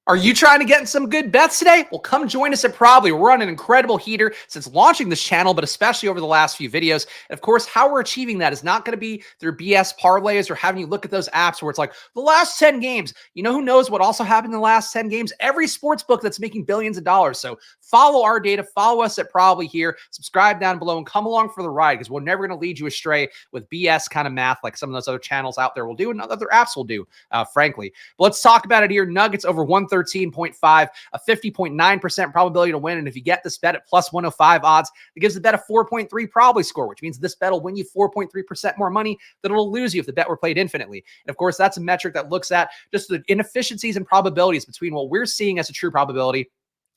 Are you trying to get in some good bets today? Well, come join us at Probably. We're on an incredible heater since launching this channel, but especially over the last few videos. And of course, how we're achieving that is not going to be through BS parlays or having you look at those apps where it's like the last 10 games. You know who knows what also happened in the last 10 games? Every sports book that's making billions of dollars. So follow our data, follow us at Probably here, subscribe down below, and come along for the ride because we're never going to lead you astray with BS kind of math like some of those other channels out there will do and other apps will do, frankly. But let's talk about it here. Nuggets over 113.5, a 50.9% probability to win. And if you get this bet at plus 105 odds, it gives the bet a 4.3 probably score, which means this bet will win you 4.3% more money than it'll lose you if the bet were played infinitely. And of course, that's a metric that looks at just the inefficiencies and probabilities between what we're seeing as a true probability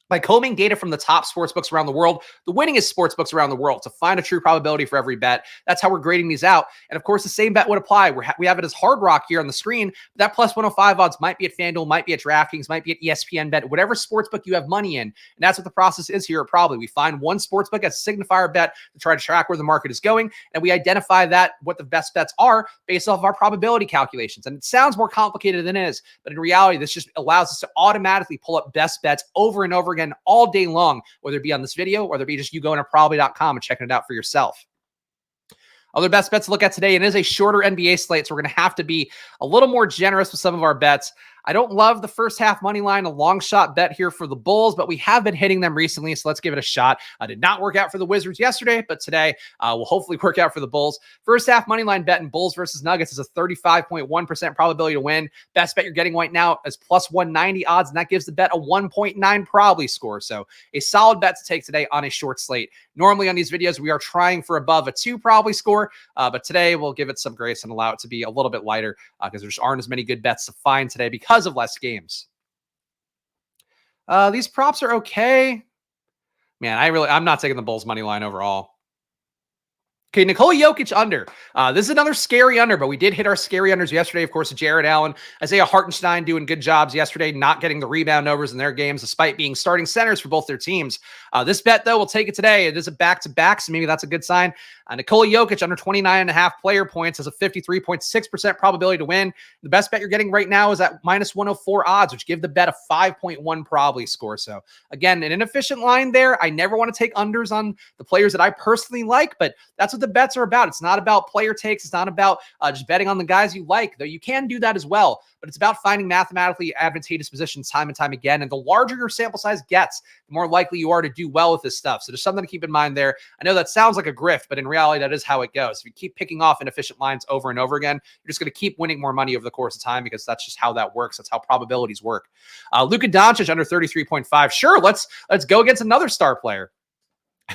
by combing data from the top sportsbooks around the world, the winningest sportsbooks around the world, to find a true probability for every bet. That's how we're grading these out. And of course, the same bet would apply. We have it as Hard Rock here on the screen. That plus 105 odds might be at FanDuel, might be at DraftKings, might be at ESPN Bet, whatever sportsbook you have money in. And that's what the process is here at Probably. We find one sportsbook as a signifier bet to try to track where the market is going. And we identify that, what the best bets are based off of our probability calculations. And it sounds more complicated than it is, but in reality, this just allows us to automatically pull up best bets over and over again all day long, whether it be on this video or whether it be just you going to probably.com and checking it out for yourself. Other best bets to look at today, and it is a shorter NBA slate, so we're going to have to be a little more generous with some of our bets. I don't love the first half money line, a long shot bet here for the Bulls, but we have been hitting them recently, so let's give it a shot. I did not work out for the Wizards yesterday, but today will hopefully work out for the Bulls. First half money line bet in Bulls versus Nuggets is a 35.1% probability to win. Best bet you're getting right now is plus 190 odds, and that gives the bet a 1.9 probably score. So a solid bet to take today on a short slate. Normally on these videos, we are trying for above a 2 probably score, but today we'll give it some grace and allow it to be a little bit lighter because there just aren't as many good bets to find today because of less games. These props are okay. Man, I'm not taking the Bulls money line overall. Okay, Nikola Jokic under. This is another scary under, but we did hit our scary unders yesterday. Of course, Jared Allen, Isaiah Hartenstein doing good jobs yesterday, not getting the rebound overs in their games, despite being starting centers for both their teams. This bet, though, we'll take it today. It is a back-to-back, so maybe that's a good sign. Nikola Jokic under 29.5 player points has a 53.6% probability to win. The best bet you're getting right now is at minus 104 odds, which give the bet a 5.1 probably score. So, again, an inefficient line there. I never want to take unders on the players that I personally like, but that's what the bets are about. It's not about player takes. It's not about just betting on the guys you like, though you can do that as well. But it's about finding mathematically advantageous positions time and time again. And the larger your sample size gets, the more likely you are to do well with this stuff. So there's something to keep in mind there. I know that sounds like a grift, but in reality, that is how it goes. If you keep picking off inefficient lines over and over again, you're just going to keep winning more money over the course of time because that's just how that works. That's how probabilities work. Luka Doncic under 33.5. Sure, let's go against another star player.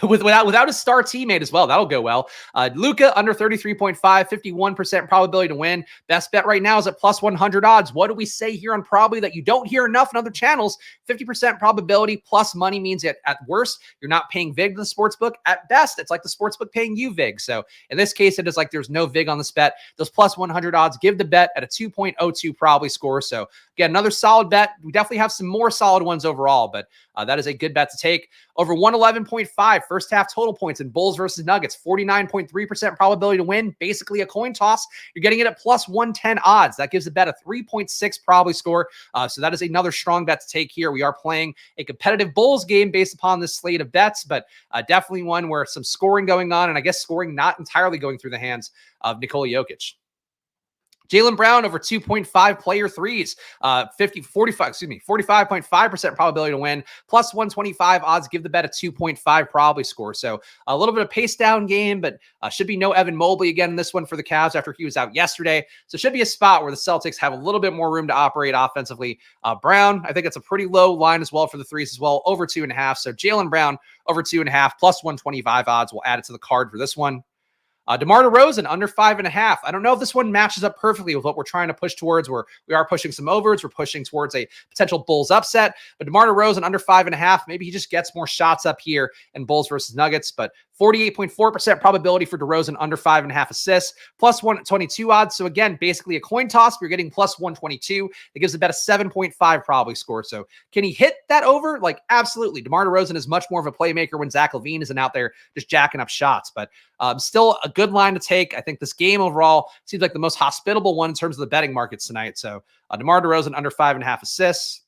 Without a star teammate as well. That'll go well. Luka under 33.5, 51% probability to win. Best bet right now is at plus 100 odds. What do we say here on Probably that you don't hear enough in other channels? 50% probability plus money means that at worst, you're not paying VIG to the sportsbook. At best, it's like the sportsbook paying you VIG. So in this case, it is like there's no VIG on this bet. Those plus 100 odds give the bet at a 2.02 probably score. So again, another solid bet. We definitely have some more solid ones overall, but that is a good bet to take. Over 111.5 first half total points in Bulls versus Nuggets, 49.3% probability to win, basically a coin toss. You're getting it at plus 110 odds. That gives the bet a 3.6 probably score. So that is another strong bet to take here. We are playing a competitive Bulls game based upon this slate of bets, but definitely one where some scoring going on, and I guess scoring not entirely going through the hands of Nikola Jokic. Jaylen Brown over 2.5 player threes, 45.5% probability to win, plus 125 odds give the bet a 2.5 probably score. So a little bit of pace down game, but should be no Evan Mobley again in this one for the Cavs after he was out yesterday. So it should be a spot where the Celtics have a little bit more room to operate offensively. Brown, I think it's a pretty low line as well for the threes as well, over 2.5. So Jaylen Brown over 2.5 plus 125 odds. We'll add it to the card for this one. DeMar DeRozan under 5.5. I don't know if this one matches up perfectly with what we're trying to push towards, where we are pushing some overs. We're pushing towards a potential Bulls upset, but DeMar DeRozan under 5.5. Maybe he just gets more shots up here in Bulls versus Nuggets, but 48.4% probability for DeRozan under 5.5 assists, plus 122 odds. So again, basically a coin toss, but you're getting plus 122. It gives the bet a 7.5 probably score. So can he hit that over? Like, absolutely. DeMar DeRozan is much more of a playmaker when Zach LaVine isn't out there just jacking up shots, but still a good line to take. I think this game overall seems like the most hospitable one in terms of the betting markets tonight. So DeMar DeRozan under 5.5 assists.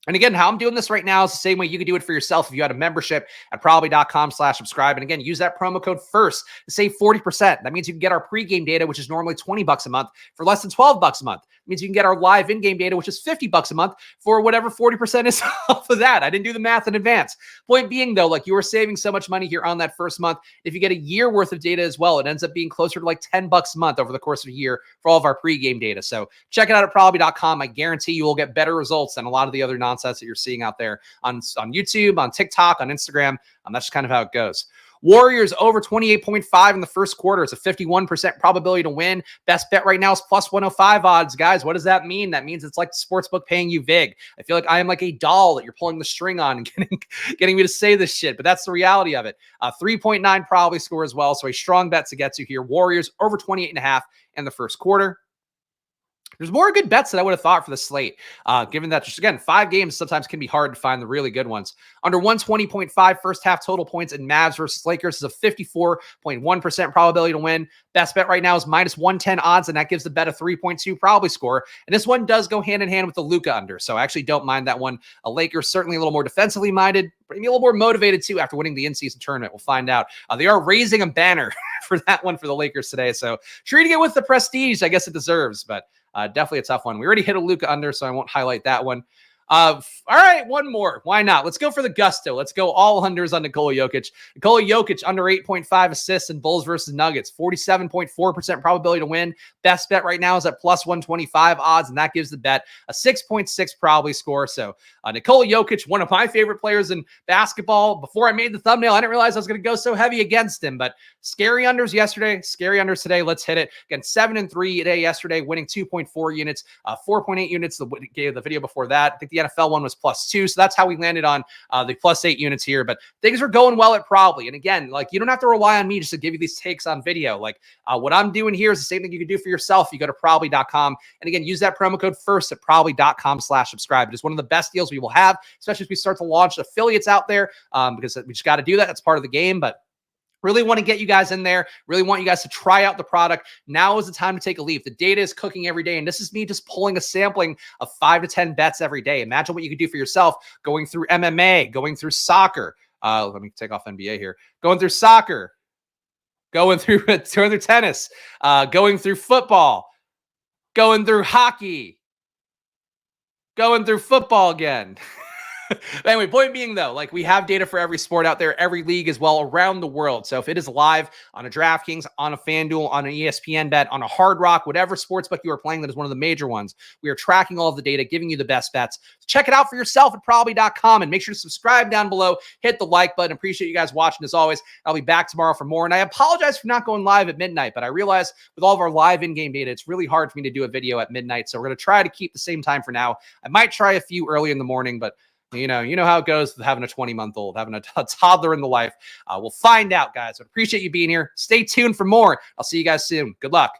And again, how I'm doing this right now is the same way you could do it for yourself if you had a membership at probably.com/subscribe. And again, use that promo code FIRST to save 40%. That means you can get our pregame data, which is normally $20 a month, for less than $12 a month. It means you can get our live in-game data, which is $50 a month, for whatever 40% is off of that. I didn't do the math in advance. Point being, though, like, you are saving so much money here on that first month. If you get a year worth of data as well, it ends up being closer to like $10 a month over the course of a year for all of our pregame data. So check it out at probably.com. I guarantee you will get better results than a lot of the other nonsense that you're seeing out there on YouTube, on TikTok, on Instagram. That's just kind of how it goes. Warriors over 28.5 in the first quarter. It's a 51% probability to win. Best bet right now is plus 105 odds. Guys, what does that mean? That means it's like the sportsbook paying you vig. I feel like I am like a doll that you're pulling the string on and getting me to say this shit, but that's the reality of it. 3.9 probably score as well, so a strong bet to get to here. Warriors over 28.5 in the first quarter. There's more good bets that I would have thought for the slate, given that, just again, 5 games sometimes can be hard to find the really good ones. Under 120.5 first half total points in Mavs versus Lakers is a 54.1% probability to win. Best bet right now is minus 110 odds, and that gives the bet a 3.2 probably score. And this one does go hand in hand with the Luka under, so I actually don't mind that one. Lakers certainly a little more defensively minded, maybe a little more motivated too after winning the in-season tournament. We'll find out. They are raising a banner for that one for the Lakers today, so treating it with the prestige I guess it deserves, but definitely a tough one. We already hit a Luka under, so I won't highlight that one. All right, one more. Why not? Let's go for the gusto. Let's go all unders on Nikola Jokic. Nikola Jokic under 8.5 assists in Bulls versus Nuggets. 47.4% probability to win. Best bet right now is at plus 125 odds, and that gives the bet a 6.6 probably score. So Nikola Jokic, one of my favorite players in basketball. Before I made the thumbnail, I didn't realize I was going to go so heavy against him, but scary unders yesterday, scary unders today. Let's hit it. Again, 7-3 today yesterday, winning 2.4 units, 4.8 units the video before that. I think the NFL one was +2. So that's how we landed on the +8 units here. But things are going well at Probably. And again, like, you don't have to rely on me just to give you these takes on video. Like, what I'm doing here is the same thing you can do for yourself. You go to probably.com. And again, use that promo code FIRST at probably.com/subscribe. It is one of the best deals we will have, especially as we start to launch affiliates out there, because we just got to do that. That's part of the game. But really want to get you guys in there. Really want you guys to try out the product. Now is the time to take a leap. The data is cooking every day, and this is me just pulling a sampling of 5 to 10 bets every day. Imagine what you could do for yourself going through MMA, going through soccer. Let me take off NBA here. Going through soccer, going through tennis, going through football, going through hockey, going through football again. Anyway, point being, though, like, we have data for every sport out there, every league as well, around the world. So if it is live on a DraftKings, on a FanDuel, on an ESPN bet, on a Hard Rock, whatever sportsbook you are playing that is one of the major ones, we are tracking all of the data, giving you the best bets. So check it out for yourself at probably.com, and make sure to subscribe down below. Hit the like button. Appreciate you guys watching as always. I'll be back tomorrow for more. And I apologize for not going live at midnight, but I realize with all of our live in-game data, it's really hard for me to do a video at midnight. So we're going to try to keep the same time for now. I might try a few early in the morning, but you know how it goes with having a 20-month-old, having a toddler in the life. We'll find out, guys. I appreciate you being here. Stay tuned for more. I'll see you guys soon. Good luck.